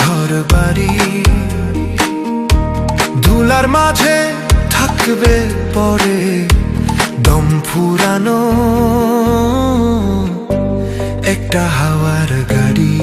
ঘর বাড়ি ধুলার মাঝে থাকবে পরে দম ফুরানো একটা হাওয়ার গাড়ি।